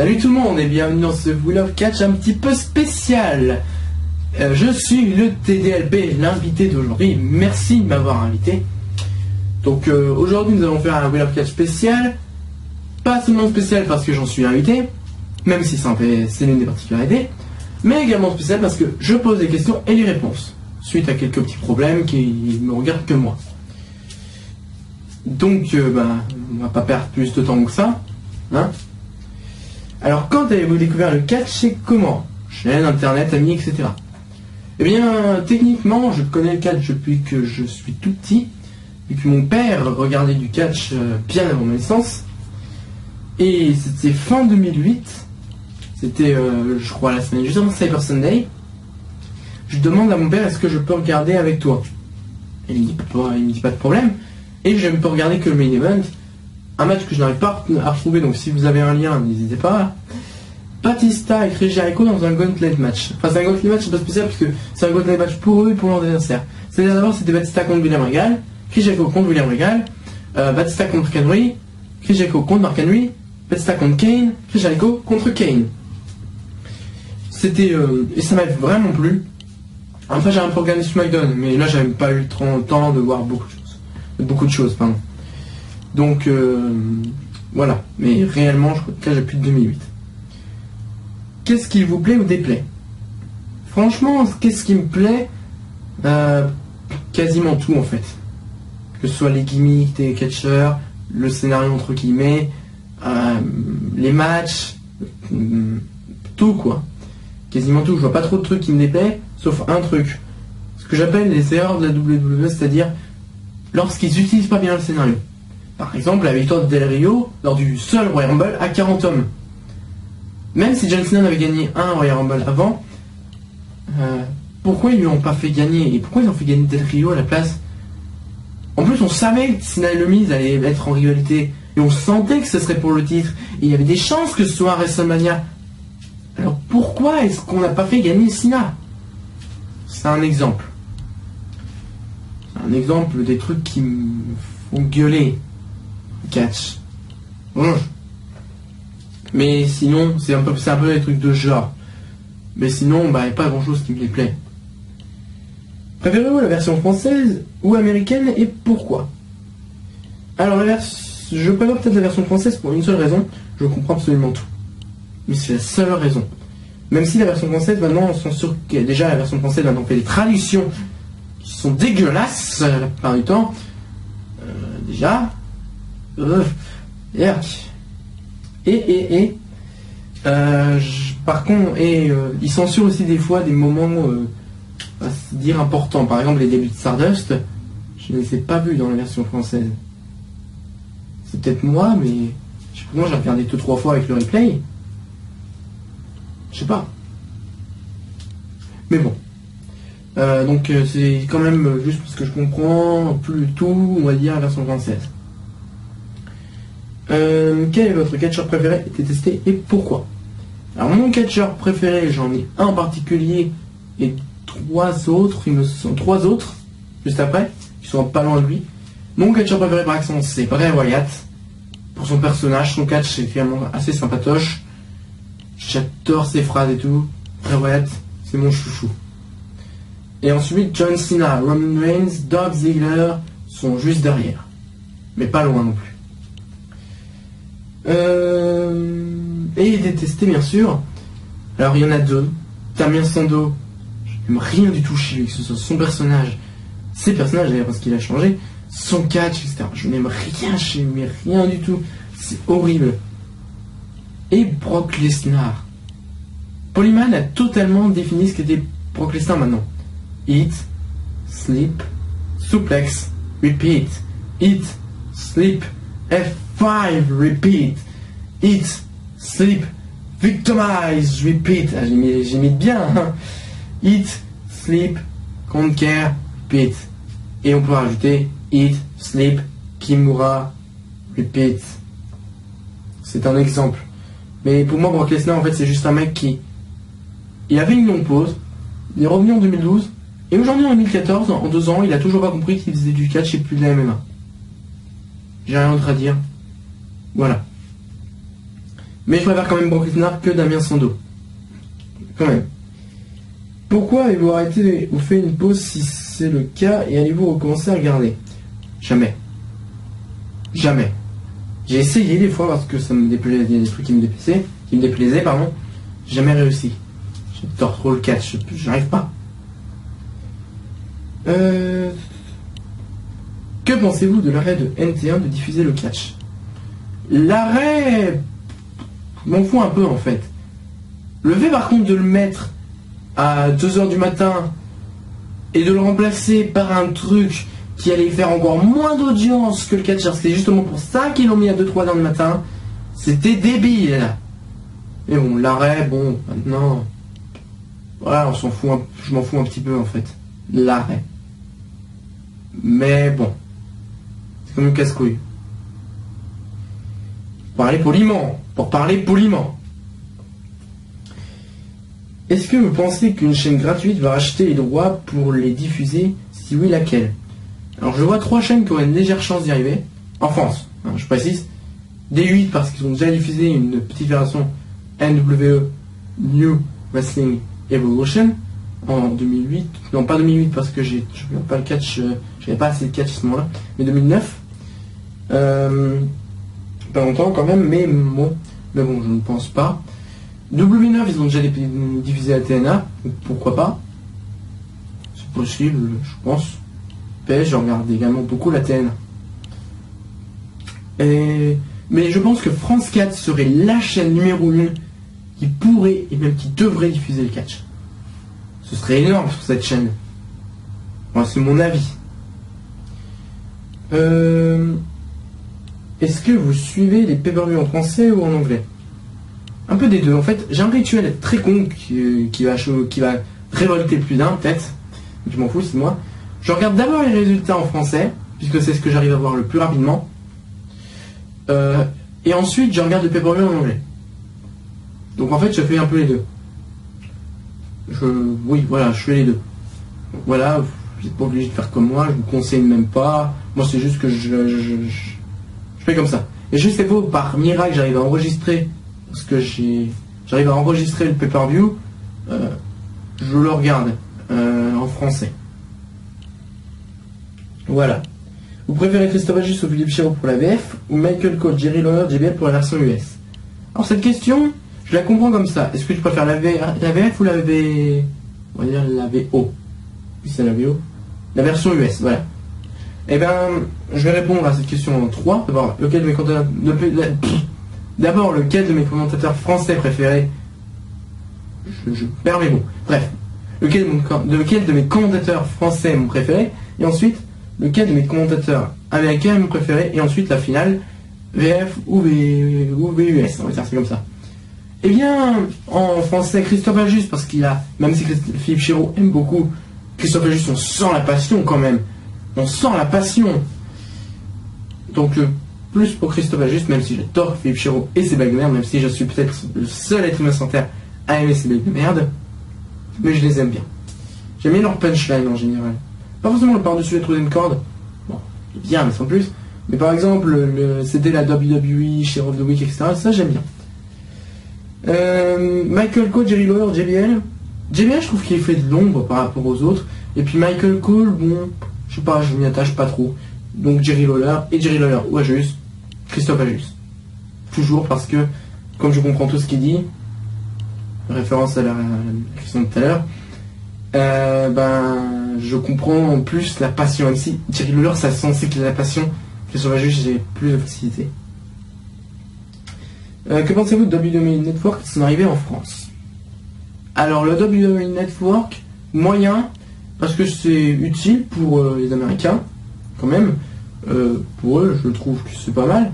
Salut tout le monde et bienvenue dans ce Wheel of Catch un petit peu spécial. Je suis le TDLP, l'invité d'aujourd'hui. Merci de m'avoir invité. Donc aujourd'hui nous allons faire un Wheel of Catch spécial. Pas seulement spécial parce que j'en suis invité, même si c'est l'une des particularités, mais également spécial parce que je pose des questions et les réponses, suite à quelques petits problèmes qui me regardent que moi. Donc on va pas perdre plus de temps que ça, hein. Alors, quand avez-vous découvert le catch et comment? Chaîne, internet, amis, etc. Eh bien, techniquement, je connais le catch depuis que je suis tout petit, et que mon père regardait du catch bien avant ma naissance. Et c'était fin 2008, c'était, je crois, la semaine juste avant Cyber Sunday. Je demande à mon père, est-ce que je peux regarder avec toi? Et il me dit pas de problème, et je ne peux regarder que le main event. Un match que je n'arrive pas à retrouver, donc si vous avez un lien, n'hésitez pas. Batista et Chris Jericho dans un gauntlet match. Enfin, c'est un gauntlet match, c'est pas spécial parce que c'est un gauntlet match pour eux et pour leurs adversaires. C'est-à-dire d'abord, c'était Batista contre William Regal, Chris Jericho contre William Regal, Batista contre Mark Henry, Chris Jericho contre Mark Henry, Batista contre Kane, Chris Jericho contre Kane. C'était et ça m'a vraiment plu. Après, j'ai un peu regardé SmackDown, mais là, j'avais pas eu le temps de voir beaucoup de choses, pardon. Donc voilà, mais réellement je crois que là j'ai plus de 2008. Qu'est-ce qui vous plaît ou déplaît? Franchement, qu'est-ce qui me plaît? Quasiment tout en fait. Que ce soit les gimmicks des catcheurs, le scénario entre guillemets, les matchs, tout quoi. Quasiment tout, je vois pas trop de trucs qui me déplaît, sauf un truc. Ce que j'appelle les erreurs de la WWE, c'est-à-dire lorsqu'ils utilisent pas bien le scénario. Par exemple, la victoire de Del Rio lors du seul Royal Rumble à 40 hommes. Même si John Cena avait gagné un Royal Rumble avant, pourquoi ils lui ont pas fait gagner? Et pourquoi ils ont fait gagner Del Rio à la place? En plus, on savait que Cena et le Miz allaient être en rivalité. Et on sentait que ce serait pour le titre. Et il y avait des chances que ce soit à WrestleMania. Alors pourquoi est-ce qu'on n'a pas fait gagner Cena? C'est un exemple. Un exemple des trucs qui me font gueuler. Catch. Bon. Mais sinon, c'est un peu des trucs de genre. Mais sinon, il n'y a pas grand chose qui me plaît. Préférez-vous la version française ou américaine et pourquoi? Alors, je préfère peut-être la version française pour une seule raison, je comprends absolument tout. Mais c'est la seule raison. Même si la version française, maintenant, on s'en sûr que déjà la version française maintenant fait des traductions qui sont dégueulasses la plupart du temps. Déjà. Par contre, il censure aussi des fois des moments à se dire importants. Par exemple, les débuts de Stardust, je ne les ai pas vus dans la version française. C'est peut-être moi, mais je sais pas, moi j'ai regardé 2-3 fois avec le replay. Je sais pas. Mais bon. Donc c'est quand même juste parce que je comprends plus tout, on va dire, la version française. Quel est votre catcheur préféré et détesté et pourquoi? Alors mon catcheur préféré, j'en ai un en particulier et trois autres juste après, qui sont pas loin de lui. Mon catcheur préféré par exemple c'est Bray Wyatt. Pour son personnage, son catch c'est finalement assez sympatoche. J'adore ses phrases et tout. Bray Wyatt, c'est mon chouchou. Et ensuite John Cena, Roman Reigns, Dolph Ziggler sont juste derrière. Mais pas loin non plus. Et détesté bien sûr. Alors il y en a deux. Damien Sandow, je n'aime rien du tout chez lui, que ce soit son personnage, ses personnages d'ailleurs parce qu'il a changé, son catch, etc. Je n'aime rien chez lui, rien du tout. C'est horrible. Et Brock Lesnar. Polyman a totalement défini ce qu'était Brock Lesnar maintenant. Eat, sleep, suplex, repeat. Eat, sleep, F5, repeat. Eat, sleep, victimize, repeat. Ah, j'imite bien. Hein. Eat, sleep, conquer, repeat. Et on peut rajouter eat, sleep, Kimura, repeat. C'est un exemple. Mais pour moi, Brock Lesnar, en fait, c'est juste un mec qui... Il avait une longue pause. Il est revenu en 2012. Et aujourd'hui, en 2014, en 2 ans, il a toujours pas compris qu'il faisait du catch et plus de la MMA. J'ai rien d'autre à dire. Voilà. Mais je préfère quand même Brock Lesnar que Damien Sandow. Quand même. Pourquoi avez-vous arrêté ou fait une pause si c'est le cas et allez-vous recommencer à regarder? Jamais. Jamais. J'ai essayé des fois parce que ça me déplaisait, il y a des trucs qui me déplaisaient, pardon. J'ai jamais réussi. J'adore trop le catch, j'arrive pas. Que pensez-vous de l'arrêt de NT1 de diffuser le catch? L'arrêt, je m'en fous un peu en fait. Le fait par contre de le mettre à 2h du matin et de le remplacer par un truc qui allait faire encore moins d'audience que le catch, c'est justement pour ça qu'ils l'ont mis à 2-3h du matin, c'était débile. Mais bon, l'arrêt, bon, maintenant, voilà, on s'en fout, je m'en fous un petit peu en fait, l'arrêt. Mais bon, c'est comme une casse-couille. Pour parler poliment. Est-ce que vous pensez qu'une chaîne gratuite va racheter les droits pour les diffuser? Si oui, laquelle? Alors je vois 3 chaînes qui auraient une légère chance d'y arriver, en France, hein, je précise. D8 parce qu'ils ont déjà diffusé une petite version NWE, New Wrestling Evolution, en 2008, non pas 2008 parce que je regarde pas le catch, j'avais pas assez de catch à ce moment-là, mais 2009. Pas longtemps quand même, mais bon, je ne pense pas. W9, ils ont déjà diffusé à TNA, donc pourquoi pas? C'est possible, je pense. PS, je regarde également beaucoup la TNA. Mais je pense que France 4 serait la chaîne numéro 1 qui pourrait et même qui devrait diffuser le catch. Ce serait énorme sur cette chaîne. Bon, c'est mon avis. Est-ce que vous suivez les pay-per-view en français ou en anglais? Un peu des deux. En fait, j'ai un rituel très con qui va révolter plus d'un, peut-être. Je m'en fous, c'est moi. Je regarde d'abord les résultats en français, puisque c'est ce que j'arrive à voir le plus rapidement. Et ensuite, je regarde le pay-per-view en anglais. Donc en fait, je fais un peu les deux. Oui, voilà, je fais les deux. Donc, voilà, vous n'êtes pas obligé de faire comme moi, je vous conseille même pas. Moi, c'est juste que je fais comme ça. Et je sais pas, par miracle, j'arrive à enregistrer, parce que j'arrive à enregistrer le pay-per-view, je le regarde en français. Voilà. Vous préférez Christophe Ajus ou Philippe Chiraud pour la VF, ou Michael Cole, Jerry Lawler, JBL pour la version US? Alors cette question, je la comprends comme ça. Est-ce que tu préfères la VF ou la V... On va dire la VO. Oui, c'est la VO. La version US, voilà. Eh ben, je vais répondre à cette question en 3. D'abord, lequel de mes commentateurs français préférés... Je perds mes mots. Bref. Lequel de mes commentateurs français est mon préféré? Et ensuite, lequel de mes commentateurs américains est mon préféré? Et ensuite, la finale, VF ou VUS. On va dire c'est comme ça. Eh bien, en français, Christophe Ajus, parce qu'il a, même si Philippe Chiraud aime beaucoup, Christophe Ajus, on sent la passion quand même. On sent la passion. Donc, plus pour Christophe Ajus, même si j'adore Philippe Chiraud et ses blagues de merde, même si je suis peut-être le seul être humain sur Terre à aimer ses blagues de merde, mais je les aime bien. J'aime bien leur punchline en général. Pas forcément le par-dessus les troisième corde, bon, c'est bien, mais sans plus. Mais par exemple, c'était la WWE, Share of the Week, etc. Ça, j'aime bien. Michael Cole, Jerry Lawler, JBL. JBL, je trouve qu'il fait de l'ombre par rapport aux autres. Et puis Michael Cole, bon, je sais pas, je m'y attache pas trop. Donc Jerry Lawler ou Ajus, Christophe Ajus. Toujours parce que, comme je comprends tout ce qu'il dit, référence à la question de tout à l'heure, je comprends en plus la passion. Même si Jerry Lawler, ça sent c'est que la passion, Christophe Ajus, j'ai plus de facilité. Que pensez-vous de WWE Network qui sont arrivés en France? Alors le WWE Network, moyen, parce que c'est utile pour les Américains, quand même. Pour eux, je trouve que c'est pas mal.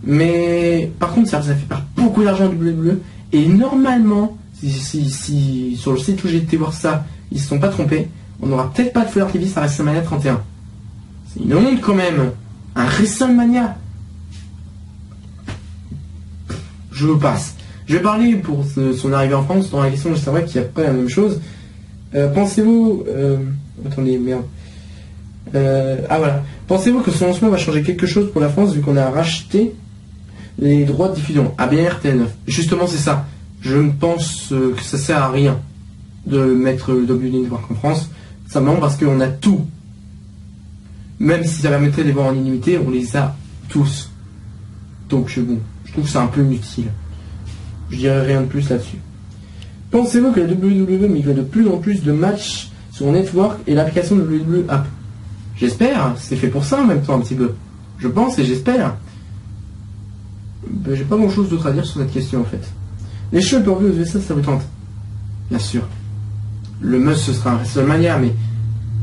Mais par contre, ça fait perdre beaucoup d'argent à WWE. Et normalement, si sur le site où j'ai été voir ça, ils se sont pas trompés, on n'aura peut-être pas de Flair TV à WrestleMania 31. C'est une honte quand même. Un WrestleMania. Je passe. Je vais parler pour son arrivée en France. Dans la question, c'est vrai qu'il n'y a pas la même chose. Pensez-vous... attendez, merde. Voilà. Pensez-vous que son lancement va changer quelque chose pour la France vu qu'on a racheté les droits de diffusion, ABR, TN9. Justement, c'est ça. Je ne pense que ça sert à rien de mettre le WWE Network en France, simplement parce qu'on a tout. Même si ça permettrait de les voir en illimité, on les a tous. Donc bon, je trouve que c'est un peu inutile. Je dirais rien de plus là-dessus. Pensez-vous que la WWE migre de plus en plus de matchs sur Network et l'application de WWE App? J'espère, c'est fait pour ça en même temps un petit peu. Je pense et j'espère. Ben, j'ai pas grand chose d'autre à dire sur cette question en fait. Les shows pour vue aux USA, ça vous tente? Bien sûr. Le must ce sera un WrestleMania, mais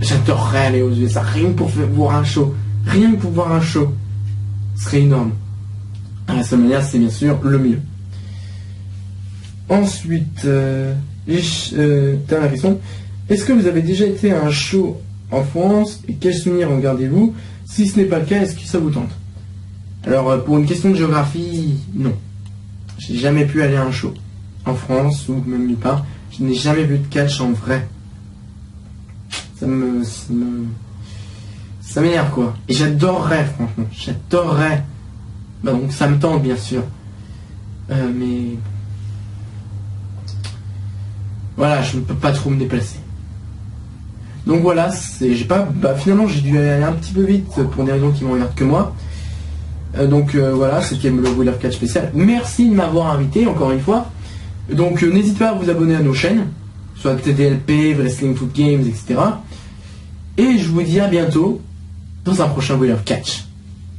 j'adorerais aller aux USA, rien que pour voir un show. Rien que pour voir un show. Ce serait énorme. Un WrestleMania, c'est bien sûr le mieux. Ensuite, dernière question. Est-ce que vous avez déjà été à un show en France et quels souvenirs en gardez-vous? Si ce n'est pas le cas, est-ce que ça vous tente? Alors, pour une question de géographie, non. J'ai jamais pu aller à un show en France ou même nulle part. Je n'ai jamais vu de catch en vrai. Ça m'énerve quoi. Et j'adorerais, franchement. J'adorerais. Bah donc ça me tente bien sûr. Mais voilà, je ne peux pas trop me déplacer. Donc voilà, finalement j'ai dû aller un petit peu vite pour des raisons qui m'en regardent que moi. Voilà, c'était le Wheel of Catch spécial. Merci de m'avoir invité encore une fois. Donc n'hésitez pas à vous abonner à nos chaînes, soit TDLP, Wrestling Foot Games, etc. Et je vous dis à bientôt dans un prochain Wheel of Catch.